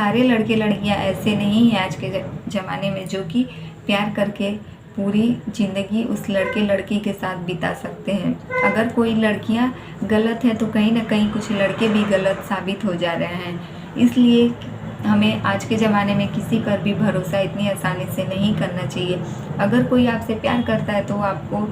सारे लड़के लड़कियां ऐसे नहीं हैं आज के ज़माने में जो कि प्यार करके पूरी ज़िंदगी उस लड़के लड़की के साथ बिता सकते हैं। अगर कोई लड़कियां गलत है तो कहीं ना कहीं कुछ लड़के भी गलत साबित हो जा रहे हैं। इसलिए हमें आज के ज़माने में किसी पर भी भरोसा इतनी आसानी से नहीं करना चाहिए। अगर कोई आपसे प्यार करता है तो वो आपको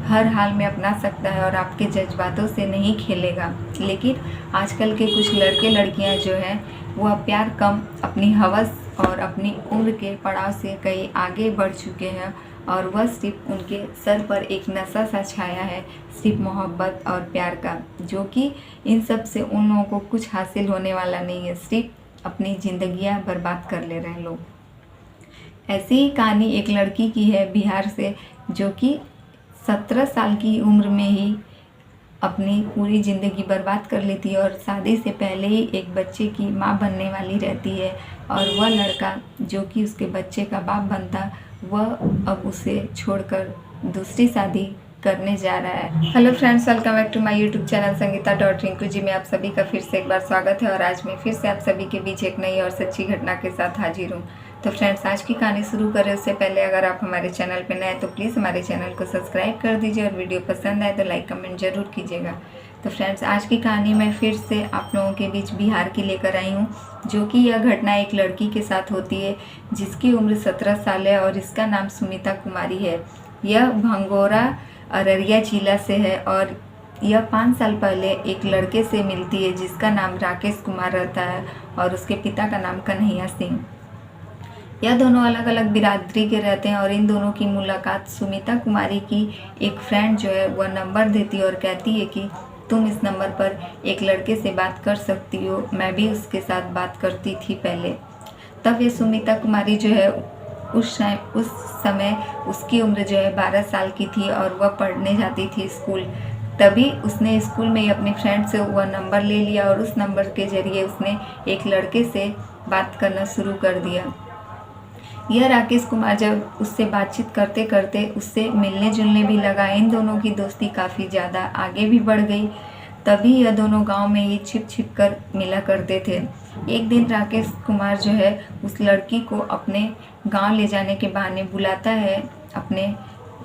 हर हाल में अपना सकता है और आपके जज्बातों से नहीं खेलेगा। लेकिन आजकल के कुछ लड़के लड़कियां जो हैं वो अब प्यार कम अपनी हवस और अपनी उम्र के पड़ाव से कहीं आगे बढ़ चुके हैं और वह सिर्फ उनके सर पर एक नशा सा छाया है, सिर्फ मोहब्बत और प्यार का, जो कि इन सब से उन लोगों को कुछ हासिल होने वाला नहीं है, सिर्फ अपनी ज़िंदगियां बर्बाद कर ले रहे हैं लोग। ऐसी ही कहानी एक लड़की की है बिहार से, जो कि 17 साल की उम्र में ही अपनी पूरी ज़िंदगी बर्बाद कर लेती है और शादी से पहले ही एक बच्चे की माँ बनने वाली रहती है। और वह लड़का जो कि उसके बच्चे का बाप बनता, वह अब उसे छोड़कर दूसरी शादी करने जा रहा है। Hello friends, welcome back to my YouTube channel Sangeeta dot Rinku ji में आप सभी का फिर से एक बार स्वागत है। और आज मैं फिर से आप सभी के बीच एक नई और सच्ची घटना के साथ हाजिर हूँ। तो फ्रेंड्स, आज की कहानी शुरू करें उससे पहले अगर आप हमारे चैनल पर नए हैं तो प्लीज़ हमारे चैनल को सब्सक्राइब कर दीजिए और वीडियो पसंद आए तो लाइक कमेंट जरूर कीजिएगा। तो फ्रेंड्स, आज की कहानी मैं फिर से आप लोगों के बीच बिहार की लेकर आई हूँ, जो कि यह घटना एक लड़की के साथ होती है जिसकी उम्र 17 साल है और इसका नाम सुमिता कुमारी है। यह भंगोरा अररिया जिला से है और यह 5 साल पहले एक लड़के से मिलती है जिसका नाम राकेश कुमार रहता है और उसके पिता का नाम कन्हैया सिंह। यह दोनों अलग अलग बिरादरी के रहते हैं और इन दोनों की मुलाकात सुमिता कुमारी की एक फ्रेंड जो है वह नंबर देती है और कहती है कि तुम इस नंबर पर एक लड़के से बात कर सकती हो, मैं भी उसके साथ बात करती थी पहले। तब ये सुमिता कुमारी जो है उस समय उसकी उम्र जो है 12 साल की थी और वह पढ़ने जाती थी स्कूल। तभी उसने स्कूल में ही अपनी फ्रेंड से वह नंबर ले लिया और उस नंबर के ज़रिए उसने एक लड़के से बात करना शुरू कर दिया। यह राकेश कुमार जब उससे बातचीत करते करते उससे मिलने जुलने भी लगा, इन दोनों की दोस्ती काफ़ी ज़्यादा आगे भी बढ़ गई। तभी यह दोनों गांव में ही छिप छिप कर मिला करते थे। एक दिन राकेश कुमार जो है उस लड़की को अपने गांव ले जाने के बहाने बुलाता है अपने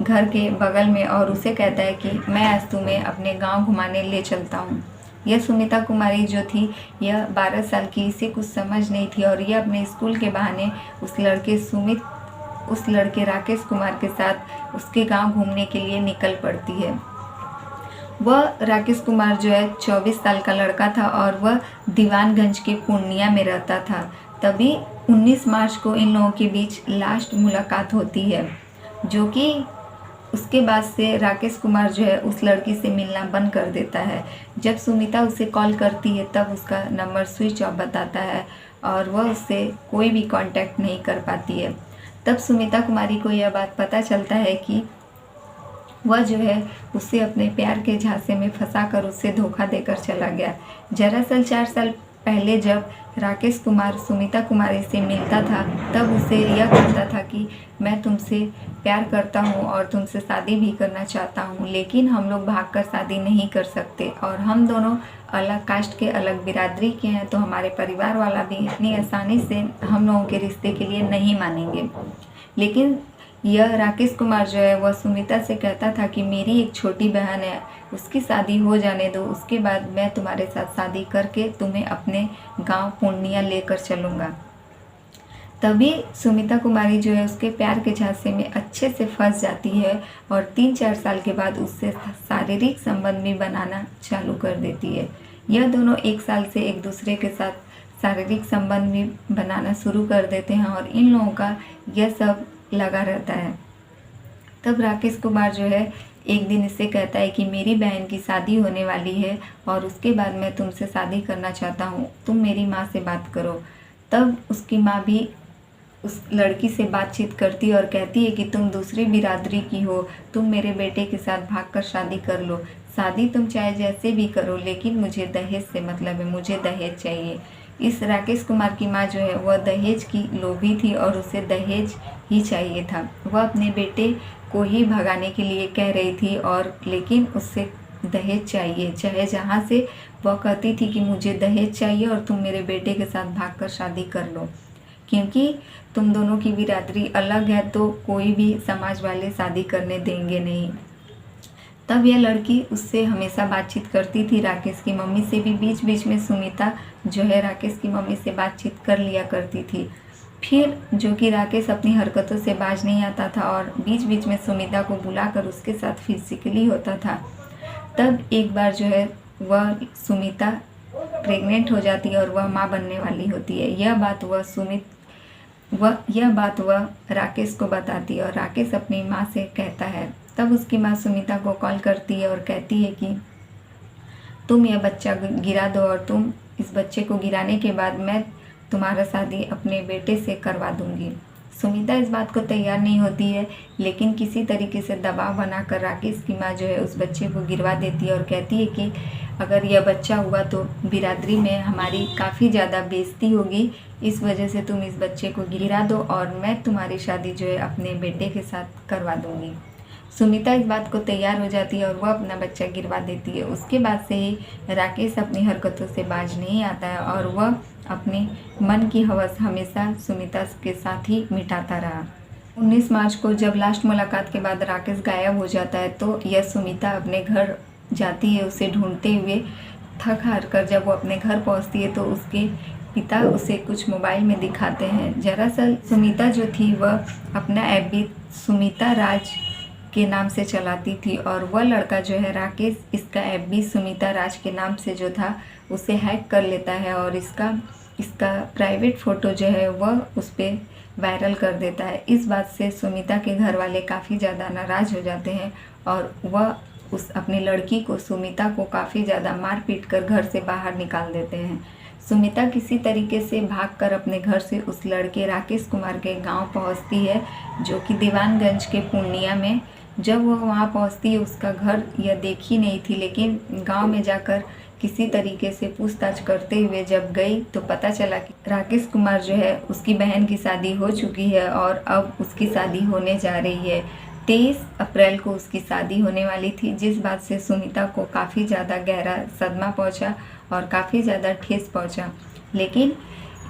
घर के बगल में और उसे कहता है कि मैं आज तुम्हें अपने गांव घुमाने ले चलता हूँ। यह सुमिता कुमारी जो थी यह 12 साल की, इसे कुछ समझ नहीं थी और यह अपने स्कूल के बहाने उस लड़के राकेश कुमार के साथ उसके गांव घूमने के लिए निकल पड़ती है। वह राकेश कुमार जो है 24 साल का लड़का था और वह दीवानगंज के पूर्णिया में रहता था। तभी 19 मार्च को इन लोगों के बीच लास्ट मुलाकात होती है, जो कि उसके बाद से राकेश कुमार जो है उस लड़की से मिलना बंद कर देता है। जब सुमिता उसे कॉल करती है तब उसका नंबर स्विच ऑफ बताता है और वह उससे कोई भी कांटेक्ट नहीं कर पाती है। तब सुमिता कुमारी को यह बात पता चलता है कि वह जो है उसे अपने प्यार के झांसे में फंसाकर उससे धोखा देकर चला गया। दरअसल 4 साल पहले जब राकेश कुमार सुमिता कुमारी से मिलता था तब उसे यह कहता था कि मैं तुमसे प्यार करता हूँ और तुमसे शादी भी करना चाहता हूँ, लेकिन हम लोग भागकर शादी नहीं कर सकते और हम दोनों अलग कास्ट के, अलग बिरादरी के हैं, तो हमारे परिवार वाला भी इतनी आसानी से हम लोगों के रिश्ते के लिए नहीं मानेंगे। लेकिन यह राकेश कुमार जो है वह सुमिता से कहता था कि मेरी एक छोटी बहन है, उसकी शादी हो जाने दो, उसके बाद मैं तुम्हारे साथ शादी करके तुम्हें अपने गांव पूर्णिया लेकर चलूँगा। तभी सुमिता कुमारी जो है उसके प्यार के झांसे में अच्छे से फंस जाती है और 3-4 साल के बाद उससे शारीरिक संबंध भी बनाना चालू कर देती है। यह दोनों 1 साल से एक दूसरे के साथ शारीरिक संबंध भी बनाना शुरू कर देते हैं और इन लोगों का यह सब लगा रहता है। तब राकेश कुमार जो है एक दिन इससे कहता है कि मेरी बहन की शादी होने वाली है और उसके बाद मैं तुमसे शादी करना चाहता हूँ, तुम मेरी माँ से बात करो। तब उसकी माँ भी उस लड़की से बातचीत करती है और कहती है कि तुम दूसरी बिरादरी की हो, तुम मेरे बेटे के साथ भागकर शादी कर लो, शादी तुम चाहे जैसे भी करो, लेकिन मुझे दहेज से मतलब है, मुझे दहेज चाहिए। इस राकेश कुमार की माँ जो है वह दहेज की लोभी थी और उसे दहेज ही चाहिए था। वह अपने बेटे को ही भगाने के लिए कह रही थी और लेकिन उससे दहेज चाहिए। चाहे जहाँ से वह कहती थी कि मुझे दहेज चाहिए और तुम मेरे बेटे के साथ भागकर शादी कर लो, क्योंकि तुम दोनों की बिरादरी अलग है तो कोई भी समाज वाले शादी करने देंगे नहीं। तब यह लड़की उससे हमेशा बातचीत करती थी, राकेश की मम्मी से भी बीच बीच में सुमिता जो है राकेश की मम्मी से बातचीत कर लिया करती थी। फिर जो कि राकेश अपनी हरकतों से बाज नहीं आता था और बीच बीच में सुमिता को बुलाकर उसके साथ फिजिकली होता था। तब एक बार जो है वह सुमिता प्रेग्नेंट हो जाती है और वह माँ बनने वाली होती है। यह बात वह राकेश को बताती है और राकेश अपनी माँ से कहता है। तब उसकी माँ सुमिता को कॉल करती है और कहती है कि तुम यह बच्चा गिरा दो और तुम इस बच्चे को गिराने के बाद मैं तुम्हारा शादी अपने बेटे से करवा दूंगी। सुमिता इस बात को तैयार नहीं होती है, लेकिन किसी तरीके से दबाव बनाकर राकेश की माँ जो है उस बच्चे को गिरवा देती है और कहती है कि अगर यह बच्चा हुआ तो बिरादरी में हमारी काफ़ी ज़्यादा बेइज्जती होगी, इस वजह से तुम इस बच्चे को गिरा दो और मैं तुम्हारी शादी जो है अपने बेटे के साथ करवा दूंगी। सुमिता इस बात को तैयार हो जाती है और वह अपना बच्चा गिरवा देती है। उसके बाद से ही राकेश अपनी हरकतों से बाज नहीं आता है और वह अपने मन की हवस हमेशा सुमिता के साथ ही मिटाता रहा। 19 मार्च को जब लास्ट मुलाकात के बाद राकेश गायब हो जाता है तो यह सुमिता अपने घर जाती है उसे ढूंढते हुए। थक हार कर जब वो अपने घर पहुंचती है तो उसके पिता उसे कुछ मोबाइल में दिखाते हैं। दरअसल सुमिता जो थी वह अपना FB सुमिता राज के नाम से चलाती थी और वह लड़का जो है राकेश इसका FB सुमिता राज के नाम से जो था उसे हैक कर लेता है और इसका प्राइवेट फ़ोटो जो है वह उस पर वायरल कर देता है। इस बात से सुमिता के घर वाले काफ़ी ज़्यादा नाराज़ हो जाते हैं और वह उस अपनी लड़की को सुमिता को काफ़ी ज़्यादा मार पीट कर घर से बाहर निकाल देते हैं। सुमिता किसी तरीके से भागकर अपने घर से उस लड़के राकेश कुमार के गांव पहुंचती है, जो कि दीवानगंज के पूर्णिया में। जब वह वहां पहुंचती है उसका घर यह देखी नहीं थी, लेकिन गांव में जाकर किसी तरीके से पूछताछ करते हुए जब गई तो पता चला कि राकेश कुमार जो है उसकी बहन की शादी हो चुकी है और अब उसकी शादी होने जा रही है। 23 अप्रैल को उसकी शादी होने वाली थी, जिस बात से सुमिता को काफ़ी ज़्यादा गहरा सदमा पहुंचा और काफ़ी ज़्यादा ठेस पहुंचा। लेकिन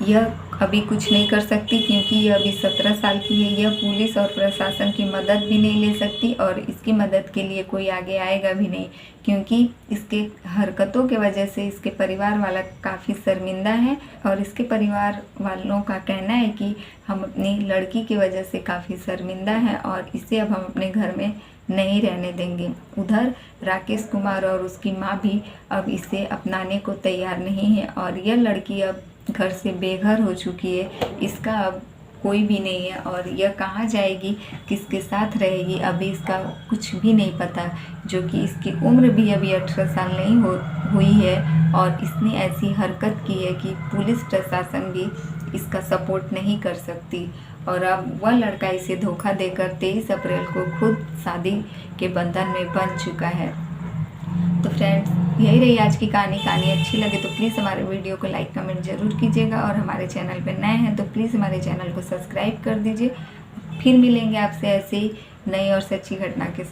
यह अभी कुछ नहीं कर सकती क्योंकि यह अभी 17 साल की है। यह पुलिस और प्रशासन की मदद भी नहीं ले सकती और इसकी मदद के लिए कोई आगे आएगा भी नहीं, क्योंकि इसके हरकतों के वजह से इसके परिवार वाला काफ़ी शर्मिंदा है और इसके परिवार वालों का कहना है कि हम अपनी लड़की की वजह से काफ़ी शर्मिंदा हैं और इसे अब हम अपने घर में नहीं रहने देंगे। उधर राकेश कुमार और उसकी माँ भी अब इसे अपनाने को तैयार नहीं है और यह लड़की अब घर से बेघर हो चुकी है। इसका अब कोई भी नहीं है और यह कहाँ जाएगी, किसके साथ रहेगी, अभी इसका कुछ भी नहीं पता, जो कि इसकी उम्र भी अभी 18 साल नहीं हुई है और इसने ऐसी हरकत की है कि पुलिस प्रशासन भी इसका सपोर्ट नहीं कर सकती और अब वह लड़का इसे धोखा देकर 23 अप्रैल को खुद शादी के बंधन में बंध चुका है। तो फ्रेंड्स, यही रही आज की कहानी अच्छी लगे तो प्लीज़ हमारे वीडियो को लाइक कमेंट ज़रूर कीजिएगा और हमारे चैनल पर नए हैं तो प्लीज़ हमारे चैनल को सब्सक्राइब कर दीजिए। फिर मिलेंगे आपसे ऐसे ही नई और सच्ची घटना के साथ।